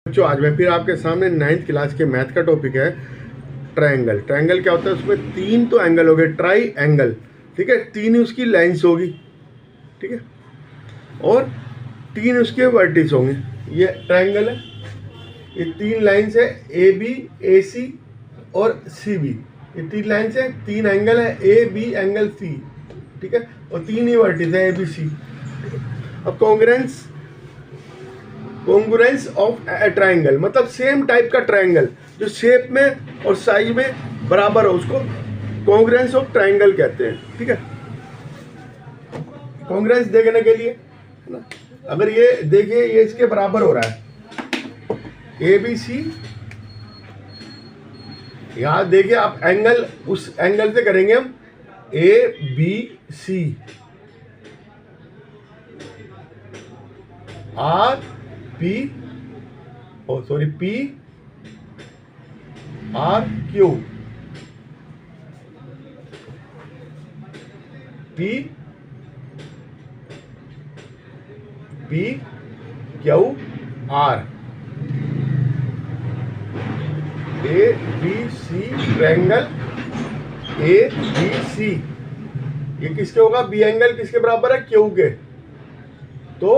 बच्चों आज मैं फिर आपके सामने 9th क्लास के मैथ का टॉपिक है ट्रायंगल। ट्रायंगल क्या होता है? उसमें तीन तो एंगल हो गए, ट्राई एंगल, ठीक है। तीन ही उसकी लाइंस होगी, ठीक है, और तीन उसके वर्टिस होंगे। ये ट्रायंगल है, ये तीन लाइंस है, ए बी, ए सी और सी बी। ये तीन लाइंस है, तीन एंगल है, ए बी एंगल सी, ठीक है, और तीन ही वर्टिस है, ए बी सी। अब कॉन्ग्रुएंस ऑफ ट्रायंगल मतलब सेम टाइप का ट्रायंगल जो शेप में और साइज में बराबर हो, उसको कॉन्ग्रुएंस ऑफ ट्रायंगल कहते हैं, ठीक है। कॉन्ग्रुएंस देखने के लिए है ना, अगर ये देखिए ये इसके बराबर हो रहा है ए बी सी, यहां देखिए आप एंगल उस एंगल से करेंगे हम A B C, R P P R Q, P P Q R, A B C triangle A B C. ये किसके होगा? बी एंगल किसके बराबर है? क्यू के। तो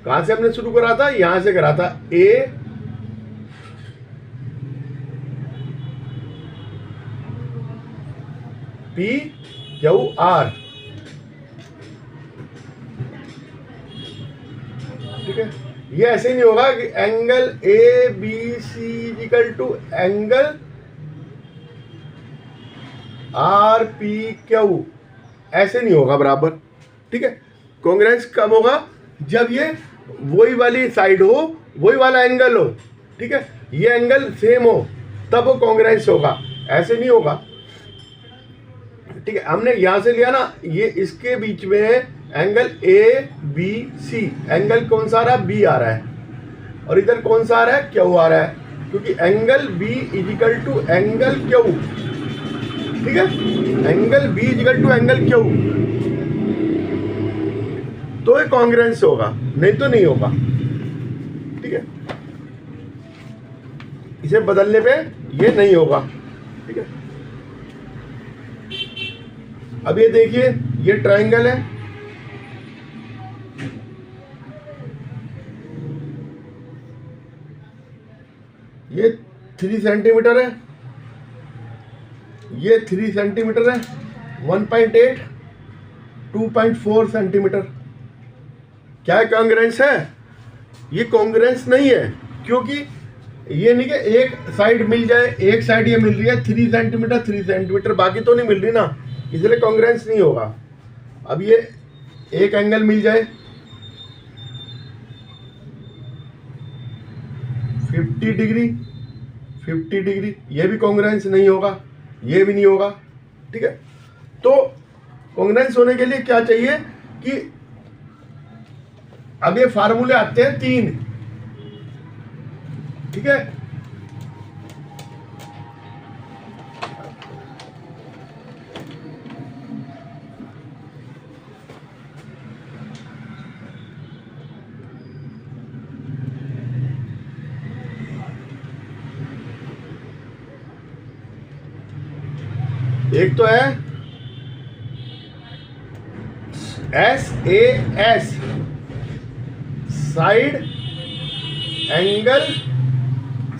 कहां से हमने शुरू करा था? यहां से करा था, ए पी क्यू आर, ठीक है। ये ऐसे नहीं होगा कि angle A B C equal to angle R P Q, ऐसे नहीं होगा बराबर, ठीक है। कॉन्ग्रुएंस कब होगा? जब ये वही वाली साइड हो, वही वाला एंगल हो, ठीक है, ये एंगल सेम हो, तब वो कॉन्ग्रुएंस होगा, ऐसे नहीं होगा, ठीक है। हमने यहां से लिया ना, ये इसके बीच में angle A B C, angle कौन सा आ रहा है? बी आ रहा है, और इधर कौन सा आ रहा है? क्यू आ रहा है, क्योंकि angle B equal to angle Q, ठीक है। Angle B equal to angle Q, तो ये कॉन्ग्रुएंस होगा, नहीं तो नहीं होगा, ठीक है। इसे बदलने पे ये नहीं होगा, ठीक है। अब ये देखिए, ये ट्रायंगल है, ये 3 सेंटीमीटर है, ये 3 सेंटीमीटर है, 1.8 2.4 सेंटीमीटर। क्या है? कॉन्ग्रुएंस है? ये कॉन्ग्रुएंस नहीं है, क्योंकि ये नहीं कि एक साइड मिल जाए, एक साइड ये मिल रही है 3 सेंटीमीटर 3 सेंटीमीटर, बाकी तो नहीं मिल रही ना, इसलिए कॉन्ग्रुएंस नहीं होगा। अब ये एक एंगल मिल जाए 50 डिग्री 50 डिग्री, ये भी कॉन्ग्रुएंस नहीं होगा, ये भी नहीं होगा, ठीक है। तो कॉन्ग्रुएंस होने के लिए क्या चाहिए कि अब ये फार्मूले आते हैं 3, ठीक है। एक तो है S A S, side angle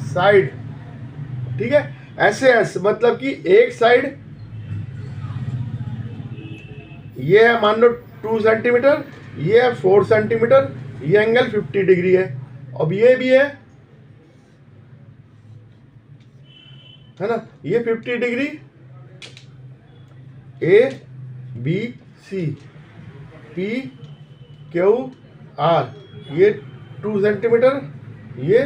side, ठीक है। ऐसे एस मतलब कि एक साइड ये है, मान लो 2 सेंटीमीटर, ये है 4 सेंटीमीटर, ये एंगल 50 डिग्री है। अब ये भी है ना, ये 50 degree, A B C, P Q R, ये 2 सेंटीमीटर, ये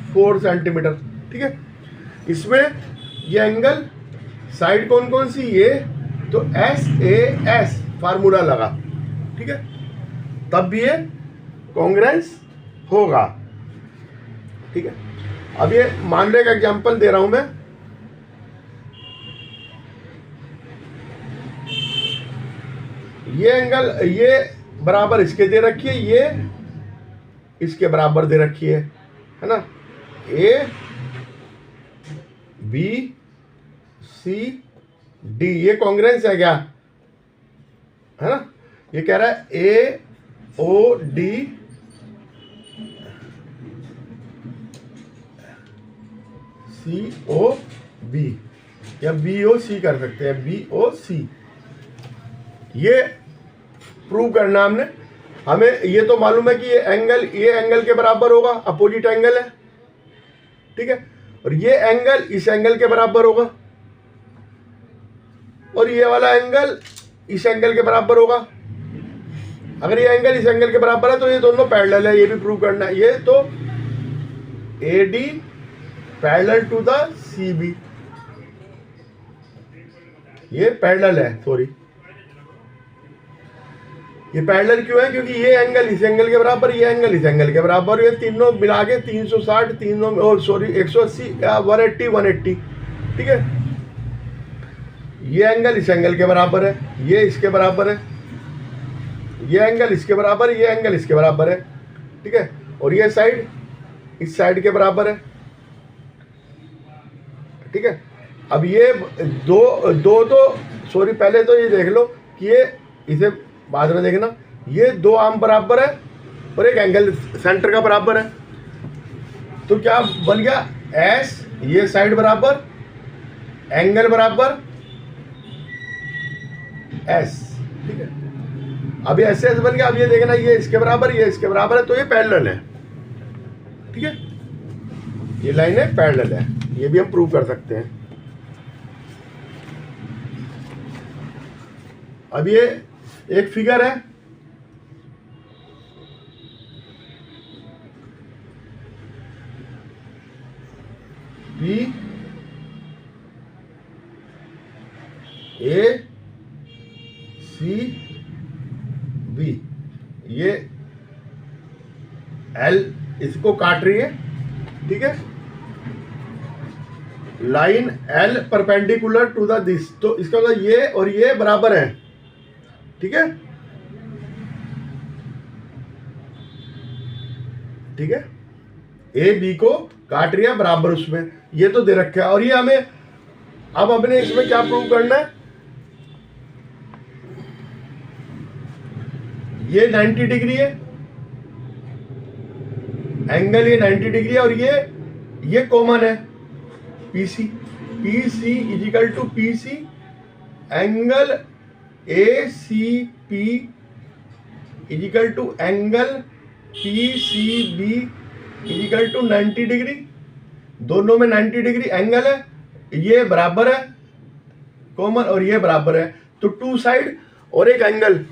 4 सेंटीमीटर, ठीक है। इसमें ये एंगल साइड कौन कौन सी? ये तो एस ए एस फार्मूला लगा, ठीक है, तब भी ये कॉन्ग्रुएंस होगा, ठीक है। अब ये मान लो एक एग्जांपल दे रहा हूं मैं, ये एंगल ये बराबर इसके दे रखी है, ये इसके बराबर दे रखी है ना। ए बी सी डी, ये कॉन्ग्रुएंस है क्या, है ना। ये कह रहा है A O D C O B, या बी ओ सी कर सकते हैं, बी ओ सी। ये प्रूव करना हमने, हमें ये तो मालूम है कि ये एंगल के बराबर होगा, अपोजिट एंगल है, ठीक है। और ये एंगल इस एंगल के बराबर होगा, और ये वाला एंगल इस एंगल के बराबर होगा। अगर ये एंगल इस एंगल के बराबर है तो ये दोनों पैरेलल है, ये भी प्रूव करना है। ये तो A D parallel to the C B, ये पैरेलल है, सॉरी ये पैरेलल क्यों है, क्योंकि ये एंगल इस एंगल के बराबर, ये एंगल इस एंगल के बराबर, ये तीनों मिला के 360, तीनों और सॉरी 180 180 180, ठीक है। ये एंगल इस एंगल के बराबर है, ये इसके बराबर है, ये एंगल इसके बराबर, ये एंगल इसके बराबर है, ठीक है। और ये साइड इस साइड के बराबर है, ठीक है। अब ये दो तो सॉरी पहले तो ये देख लो कि ये, इसे बाद में देखना, ये दो आर्म बराबर है और एक एंगल सेंटर का बराबर है, तो क्या बन गया एस, ये साइड बराबर, एंगल बराबर एस, ठीक है। अब ये एस बन गया। अब ये देखना, ये इसके बराबर, ये इसके बराबर है, तो ये पैरेलल है, ठीक है। ये लाइन है पैरेलल है, ये भी हम प्रूव कर सकते हैं। अब ये एक फिगर है, बी ए सी बी, ये एल इसको काट रही है, ठीक है। Line L perpendicular to the this, तो इसका मतलब ये और ये बराबर है, ठीक है, ठीक है। ए बी को काट रही है बराबर उसमें, ये तो दे रखा है। और ये हमें अब हमने इसमें क्या प्रूव करना है, ये 90 डिग्री है एंगल, ये 90 डिग्री है, और ये कॉमन है PC, PC equal to PC angle A C P equal to angle P C B equal to 90 degree, दोनों में 90 डिग्री एंगल है, ये बराबर है कॉमन और ये बराबर है, तो टू साइड और एक एंगल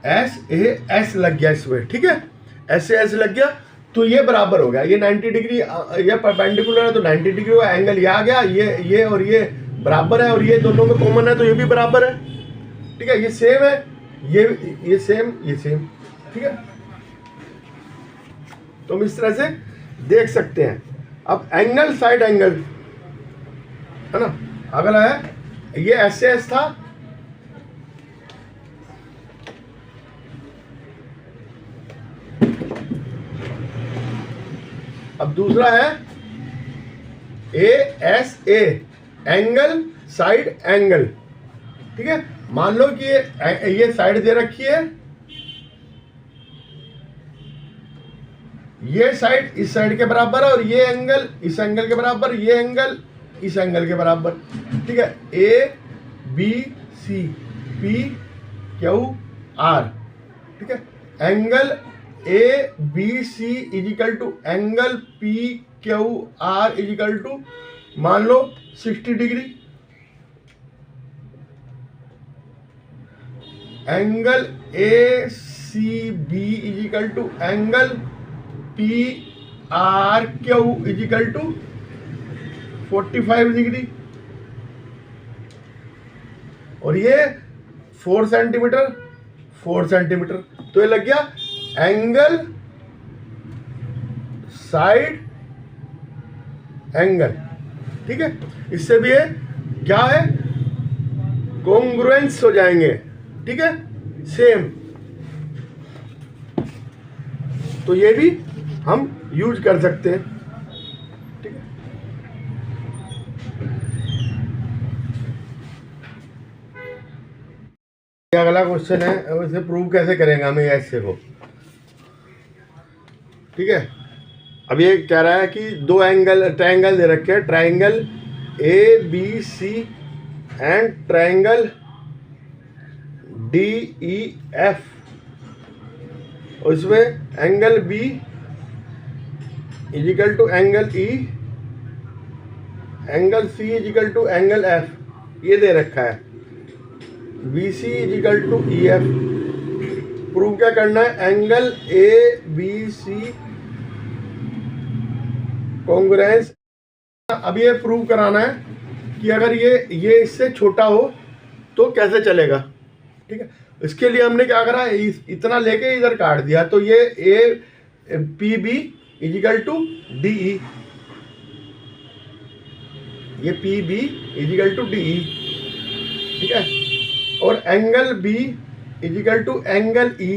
एस ए एस लग गया इसमें, ठीक है, एस ए एस लग गया, तो ये बराबर हो गया। ये 90 डिग्री, ये परपेंडिकुलर है तो 90 डिग्री हुआ, एंगल ये आ गया, ये और ये बराबर है, और ये दोनों में कॉमन है तो ये भी बराबर है, ठीक है। ये सेम है, ये सेम, ये सेम, ठीक है। तो हम इस तरह से देख सकते हैं। अब एंगल साइड एंगल है ना, अगला है ये एस एस था, अब दूसरा है A S A, angle side angle, ठीक है। मान लो कि ये साइड दे रखी है, ये साइड इस साइड के बराबर है, और ये एंगल इस एंगल के बराबर, ये एंगल इस एंगल के बराबर, ठीक है। A B C P Q R, ठीक है। Angle A B C equal to angle P Q R equal to मान लो 60 degree, angle A C B equal to angle P R Q equal to 45 degree, और ये 4 centimetre 4 centimetre, तो ये लग गया एंगल साइड एंगल, ठीक है। इससे भी ये क्या है, कॉन्ग्रुएंस हो जाएंगे, ठीक है, सेम। तो ये भी हम यूज कर सकते हैं। अगला क्वेश्चन है, अब इसे प्रूव कैसे करेंगे हमें ऐसे को। ठीक है, अब ये कह रहा है कि दो एंगल ट्रायंगल दे रखे हैं, triangle A B C and triangle D E F, और इसमें angle B equal to angle E, angle C equal to angle F ये दे रखा है, B C equal to E F. Prove क्या करना है, angle A B C congruence. अब ये प्रूव कराना है कि अगर ये इससे छोटा हो तो कैसे चलेगा। ठीक है, इसके लिए हमने क्या करा, इतना लेके इधर काट दिया, तो ये A P B equal to D E, ये P B equal to D E. ठीक है, और angle B equal to angle E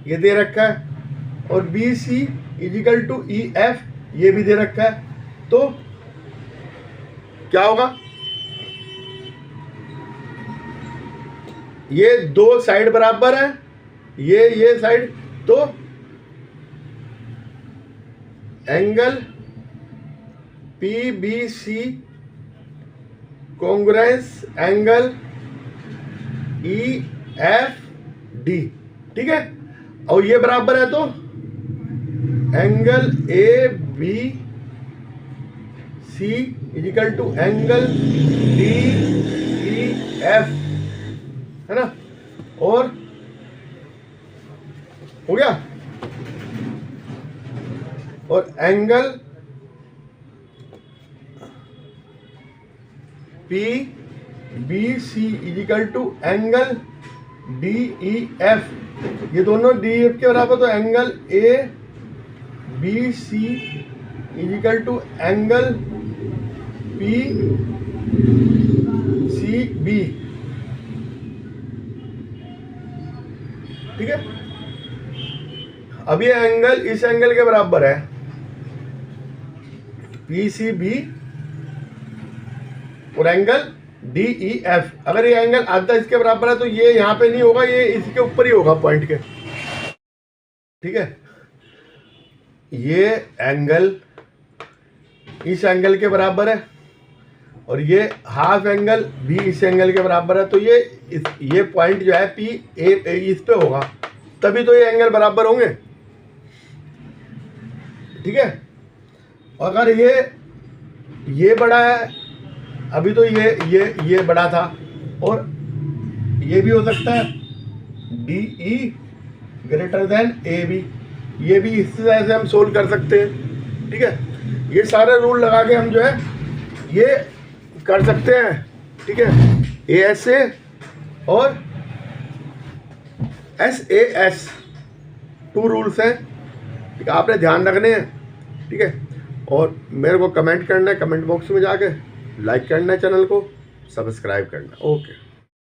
ये दे रखा है, और B C equal to E F ये भी दे रखा है। तो क्या होगा, ये दो साइड बराबर है, ये साइड, तो angle P B C congruence angle E F D. ठीक है, और ये बराबर है तो angle A B C equal to angle D E F, है ना, और हो गया, और angle P B C equal to angle D E F, ये दोनों डी एफ के बराबर, तो angle A B C equal to angle P C B. ठीक है, अब ये एंगल इस एंगल के बराबर है, पी सी बी, और एंगल डी ई एफ। अगर ये एंगल आधा इसके बराबर है तो ये यहाँ पे नहीं होगा, ये इसके ऊपर ही होगा पॉइंट के। ठीक है, ये एंगल इस एंगल के बराबर है, और ये हाफ एंगल भी इस एंगल के बराबर है, तो ये पॉइंट जो है पी ए इस पे होगा, तभी तो ये एंगल बराबर होंगे। ठीक है, अगर ये बड़ा है, अभी तो ये बड़ा था, और ये भी हो सकता है D E greater than A B, ये भी इस तरह से हम सोल्व कर सकते हैं। ठीक है, ये सारे रूल लगा के हम जो है ये कर सकते हैं। ठीक है, ए एस ए और एस ए एस 2 रूल्स हैं। ठीक है, आपने ध्यान रखने हैं। ठीक है, और मेरे को कमेंट करना है, कमेंट बॉक्स में जाके लाइक करना है, चैनल को सब्सक्राइब करना। ओके।